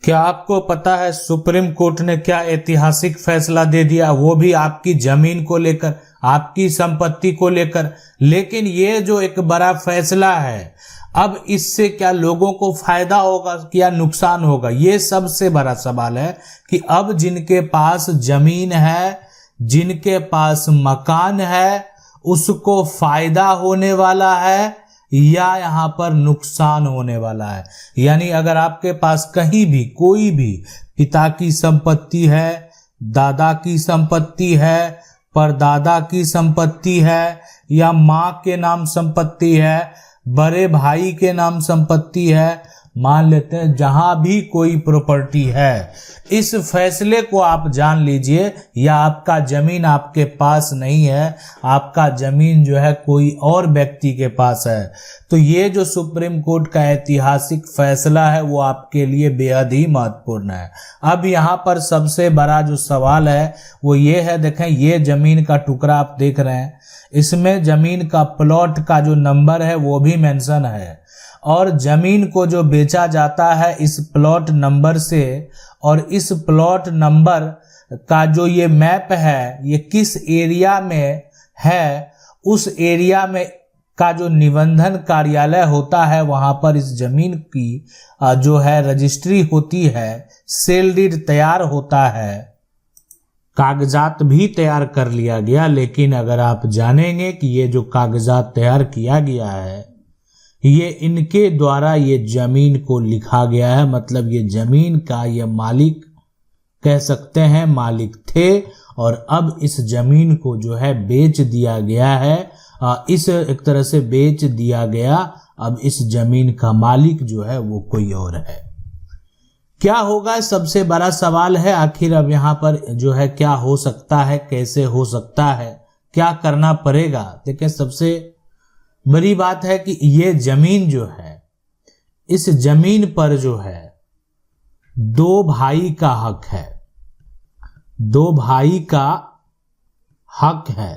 क्या आपको पता है सुप्रीम कोर्ट ने क्या ऐतिहासिक फैसला दे दिया, वो भी आपकी जमीन को लेकर, आपकी संपत्ति को लेकर। लेकिन ये जो एक बड़ा फैसला है, अब इससे क्या लोगों को फायदा होगा क्या नुकसान होगा, ये सबसे बड़ा सवाल है कि अब जिनके पास जमीन है, जिनके पास मकान है, उसको फायदा होने वाला है या यहाँ पर नुकसान होने वाला है। यानी अगर आपके पास कहीं भी कोई भी पिता की संपत्ति है, दादा की संपत्ति है, परदादा की संपत्ति है, या माँ के नाम संपत्ति है, बड़े भाई के नाम संपत्ति है, मान लेते हैं जहां भी कोई प्रॉपर्टी है, इस फैसले को आप जान लीजिए, या आपका जमीन आपके पास नहीं है, आपका जमीन जो है कोई और व्यक्ति के पास है, तो ये जो सुप्रीम कोर्ट का ऐतिहासिक फैसला है वो आपके लिए बेहद ही महत्वपूर्ण है। अब यहाँ पर सबसे बड़ा जो सवाल है वो ये है, देखें ये जमीन का टुकड़ा आप देख रहे हैं, इसमें जमीन का प्लॉट का जो नंबर है वो भी मेंशन है, और जमीन को जो बेचा जाता है इस प्लॉट नंबर से, और इस प्लॉट नंबर का जो ये मैप है ये किस एरिया में है, उस एरिया में का जो निबंधन कार्यालय होता है वहां पर इस जमीन की जो है रजिस्ट्री होती है, सेल डीड तैयार होता है, कागजात भी तैयार कर लिया गया। लेकिन अगर आप जानेंगे कि ये जो कागजात तैयार किया गया है ये इनके द्वारा ये जमीन को लिखा गया है, मतलब ये जमीन का ये मालिक कह सकते हैं, मालिक थे, और अब इस जमीन को जो है बेच दिया गया है, इस एक तरह से बेच दिया गया। अब इस जमीन का मालिक जो है वो कोई और है। क्या होगा, सबसे बड़ा सवाल है। आखिर अब यहाँ पर जो है क्या हो सकता है, कैसे हो सकता है, क्या करना पड़ेगा। देखिए सबसे बड़ी बात है कि ये जमीन जो है, इस जमीन पर जो है दो भाई का हक है, दो भाई का हक है।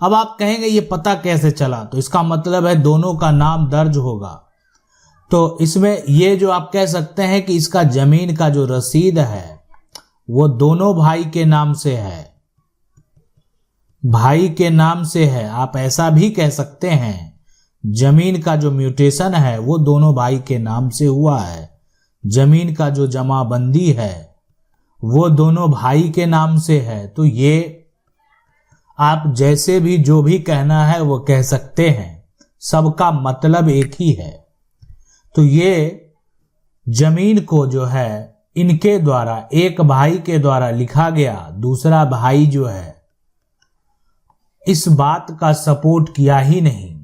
अब आप कहेंगे ये पता कैसे चला, तो इसका मतलब है दोनों का नाम दर्ज होगा। तो इसमें ये जो आप कह सकते हैं कि इसका जमीन का जो रसीद है वो दोनों भाई के नाम से है, भाई के नाम से है। आप ऐसा भी कह सकते हैं जमीन का जो म्यूटेशन है वो दोनों भाई के नाम से हुआ है, जमीन का जो जमाबंदी है वो दोनों भाई के नाम से है। तो ये आप जैसे भी जो भी कहना है वो कह सकते हैं, सबका मतलब एक ही है। तो ये जमीन को जो है इनके द्वारा, एक भाई के द्वारा लिखा गया, दूसरा भाई जो है इस बात का सपोर्ट किया ही नहीं,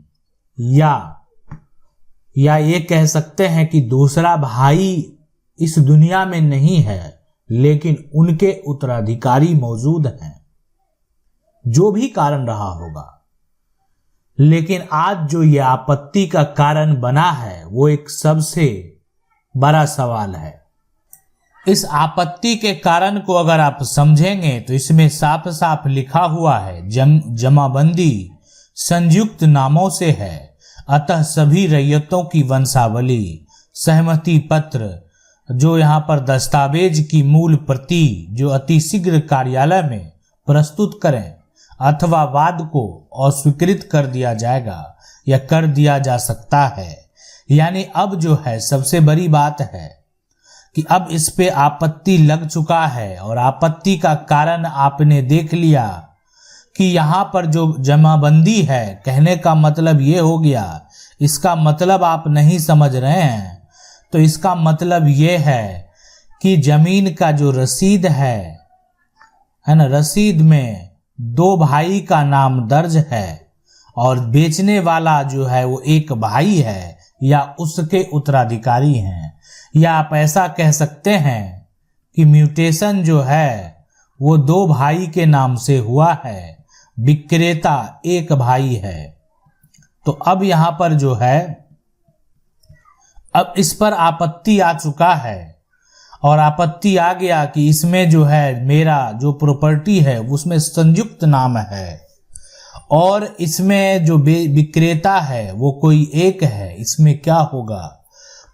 या ये कह सकते हैं कि दूसरा भाई इस दुनिया में नहीं है लेकिन उनके उत्तराधिकारी मौजूद हैं, जो भी कारण रहा होगा। लेकिन आज जो ये आपत्ति का कारण बना है वो एक सबसे बड़ा सवाल है। इस आपत्ति के कारण को अगर आप समझेंगे तो इसमें साफ साफ लिखा हुआ है जमाबंदी संयुक्त नामों से है, अतः सभी रैयतों की वंशावली, सहमति पत्र, जो यहाँ पर दस्तावेज की मूल प्रति जो अतिशीघ्र कार्यालय में प्रस्तुत करें अथवा वाद को अस्वीकृत कर दिया जाएगा या कर दिया जा सकता है। यानी अब जो है सबसे बड़ी बात है कि अब इस पे आपत्ति लग चुका है, और आपत्ति का कारण आपने देख लिया कि यहाँ पर जो जमाबंदी है, कहने का मतलब ये हो गया, इसका मतलब आप नहीं समझ रहे हैं, तो इसका मतलब ये है कि जमीन का जो रसीद है ना, रसीद में दो भाई का नाम दर्ज है, और बेचने वाला जो है वो एक भाई है या उसके उत्तराधिकारी हैं। या आप ऐसा कह सकते हैं कि म्यूटेशन जो है वो दो भाई के नाम से हुआ है, विक्रेता एक भाई है। तो अब यहां पर जो है अब इस पर आपत्ति आ चुका है, और आपत्ति आ गया कि इसमें जो है मेरा जो प्रॉपर्टी है उसमें संयुक्त नाम है, और इसमें जो विक्रेता है वो कोई एक है। इसमें क्या होगा,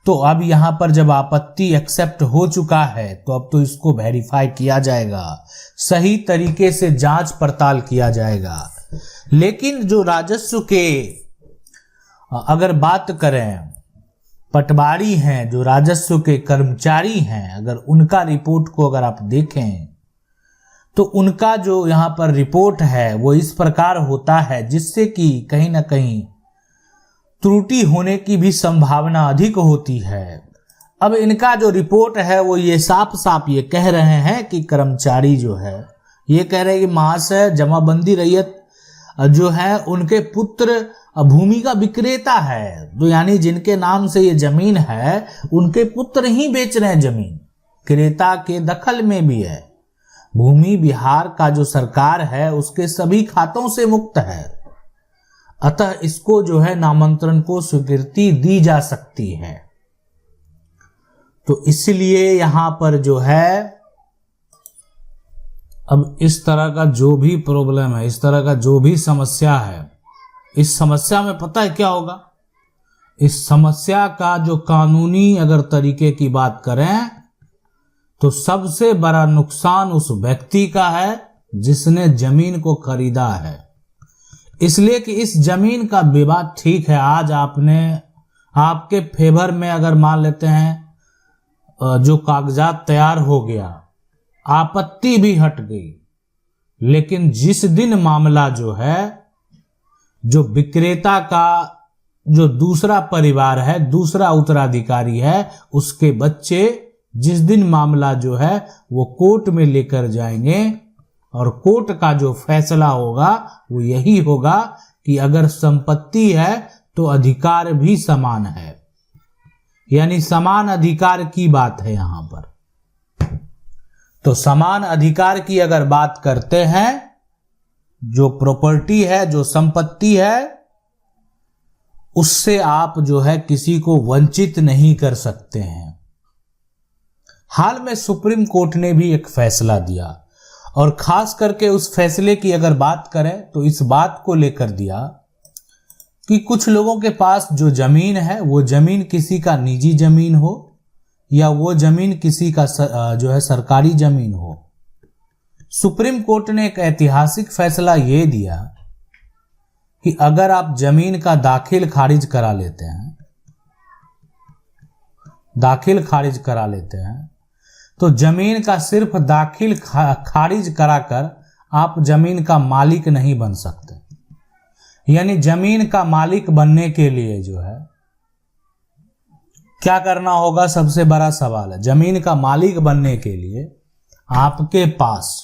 तो अब यहां पर जब आपत्ति एक्सेप्ट हो चुका है तो अब तो इसको वेरीफाई किया जाएगा, सही तरीके से जांच पड़ताल किया जाएगा। लेकिन जो राजस्व के अगर बात करें, पटवारी हैं, जो राजस्व के कर्मचारी हैं, अगर उनका रिपोर्ट को अगर आप देखें तो उनका जो यहाँ पर रिपोर्ट है वो इस प्रकार होता है, जिससे कि कहीं ना कहीं त्रुटि होने की भी संभावना अधिक होती है। अब इनका जो रिपोर्ट है वो ये साफ साफ ये कह रहे हैं कि कर्मचारी जो है ये कह रहे हैं कि महाशय जमाबंदी रैयत जो है उनके पुत्र भूमि का विक्रेता है, तो यानी जिनके नाम से ये जमीन है उनके पुत्र ही बेच रहे हैं जमीन, क्रेता के दखल में भी है। भूमि बिहार का जो सरकार है उसके सभी खातों से मुक्त है, अतः इसको जो है नामांतरण को स्वीकृति दी जा सकती है। तो इसलिए यहां पर जो है अब इस तरह का जो भी प्रॉब्लम है, इस तरह का जो भी समस्या है, इस समस्या में पता है क्या होगा, इस समस्या का जो कानूनी अगर तरीके की बात करें तो सबसे बड़ा नुकसान उस व्यक्ति का है जिसने जमीन को खरीदा है। इसलिए कि इस जमीन का विवाद ठीक है, आज आपके फेवर में अगर मान लेते हैं जो कागजात तैयार हो गया, आपत्ति भी हट गई, लेकिन जिस दिन मामला जो है, जो विक्रेता का जो दूसरा परिवार है, दूसरा उत्तराधिकारी है, उसके बच्चे जिस दिन मामला जो है वो कोर्ट में लेकर जाएंगे और कोर्ट का जो फैसला होगा वो यही होगा कि अगर संपत्ति है तो अधिकार भी समान है, यानी समान अधिकार की बात है यहां पर। तो समान अधिकार की अगर बात करते हैं, जो प्रॉपर्टी है, जो संपत्ति है, उससे आप जो है किसी को वंचित नहीं कर सकते हैं। हाल में सुप्रीम कोर्ट ने भी एक फैसला दिया और खास करके उस फैसले की अगर बात करें तो इस बात को लेकर दिया कि कुछ लोगों के पास जो जमीन है वो जमीन किसी का निजी जमीन हो या वो जमीन किसी का जो है सरकारी जमीन हो। सुप्रीम कोर्ट ने एक ऐतिहासिक फैसला ये दिया कि अगर आप जमीन का दाखिल खारिज करा लेते हैं तो जमीन का सिर्फ दाखिल खारिज कराकर आप जमीन का मालिक नहीं बन सकते। यानी जमीन का मालिक बनने के लिए जो है क्या करना होगा, सबसे बड़ा सवाल है। जमीन का मालिक बनने के लिए आपके पास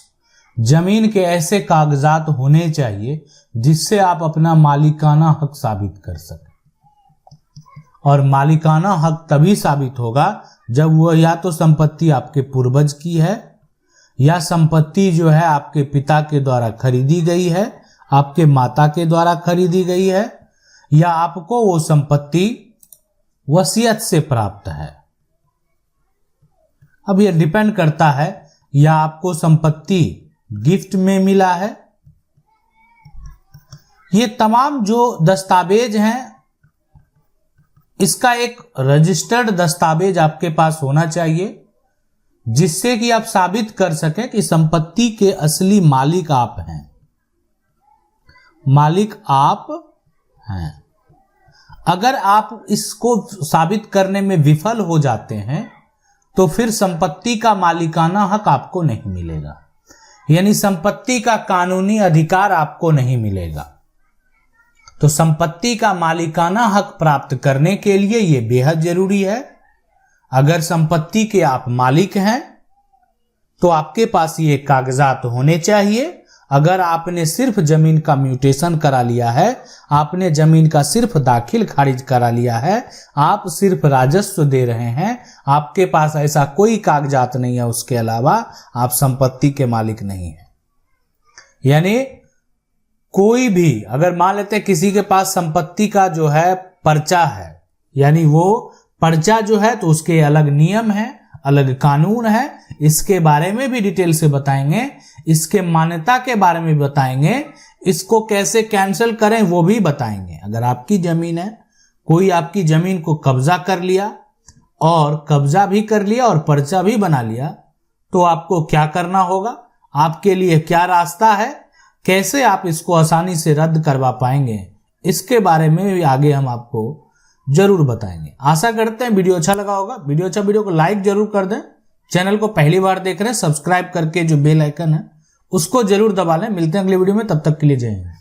जमीन के ऐसे कागजात होने चाहिए जिससे आप अपना मालिकाना हक साबित कर सकें। और मालिकाना हक तभी साबित होगा जब वह या तो संपत्ति आपके पूर्वज की है या संपत्ति जो है आपके पिता के द्वारा खरीदी गई है, आपके माता के द्वारा खरीदी गई है, या आपको वो संपत्ति वसीयत से प्राप्त है। अब यह डिपेंड करता है या आपको संपत्ति गिफ्ट में मिला है। ये तमाम जो दस्तावेज हैं इसका एक रजिस्टर्ड दस्तावेज आपके पास होना चाहिए जिससे कि आप साबित कर सकें कि संपत्ति के असली मालिक आप हैं। मालिक आप हैं। अगर आप इसको साबित करने में विफल हो जाते हैं तो फिर संपत्ति का मालिकाना हक आपको नहीं मिलेगा, यानी संपत्ति का कानूनी अधिकार आपको नहीं मिलेगा। तो संपत्ति का मालिकाना हक प्राप्त करने के लिए यह बेहद जरूरी है। अगर संपत्ति के आप मालिक हैं तो आपके पास ये कागजात होने चाहिए। अगर आपने सिर्फ जमीन का म्यूटेशन करा लिया है, आपने जमीन का सिर्फ दाखिल खारिज करा लिया है, आप सिर्फ राजस्व दे रहे हैं, आपके पास ऐसा कोई कागजात नहीं है, उसके अलावा आप संपत्ति के मालिक नहीं हैं। यानी कोई भी अगर मान लेते किसी के पास संपत्ति का जो है पर्चा है, यानी वो पर्चा जो है तो उसके अलग नियम है, अलग कानून है, इसके बारे में भी डिटेल से बताएंगे, इसके मान्यता के बारे में बताएंगे, इसको कैसे कैंसिल करें वो भी बताएंगे। अगर आपकी जमीन है, कोई आपकी जमीन को कब्जा कर लिया और कब्जा भी कर लिया और पर्चा भी बना लिया, तो आपको क्या करना होगा, आपके लिए क्या रास्ता है, कैसे आप इसको आसानी से रद्द करवा पाएंगे, इसके बारे में भी आगे हम आपको जरूर बताएंगे। आशा करते हैं वीडियो अच्छा लगा होगा। वीडियो को लाइक जरूर कर दें। चैनल को पहली बार देख रहे हैं, सब्सक्राइब करके जो बेल आइकन है उसको जरूर दबा लें। मिलते हैं अगले वीडियो में, तब तक के लिए जय हिंद।